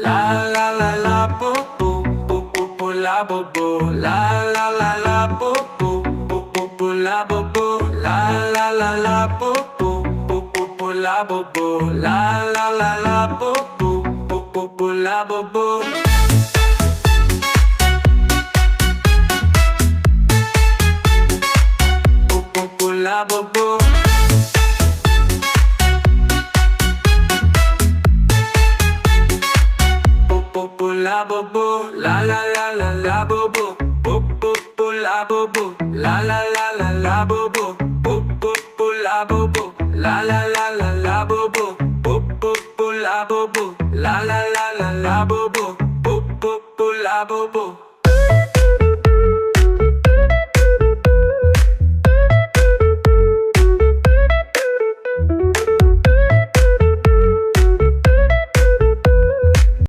La la la la boo boo boo boo boo la boo boo. La la la la boo boo boo boo boo la boo boo. La la la la boo boo boo boo boo la boo boo. La la la la boo boo boo boo boo la boo boo. La boo boo. Boo boo la boo boo. La la la la la boo boo. Boo boo boo la boo boo. La la la la la boo boo. Boo boo boo la boo boo. La la la la la boo boo. Boo boo boo la boo boo. La la la la la boo boo. Boo boo boo la boo boo.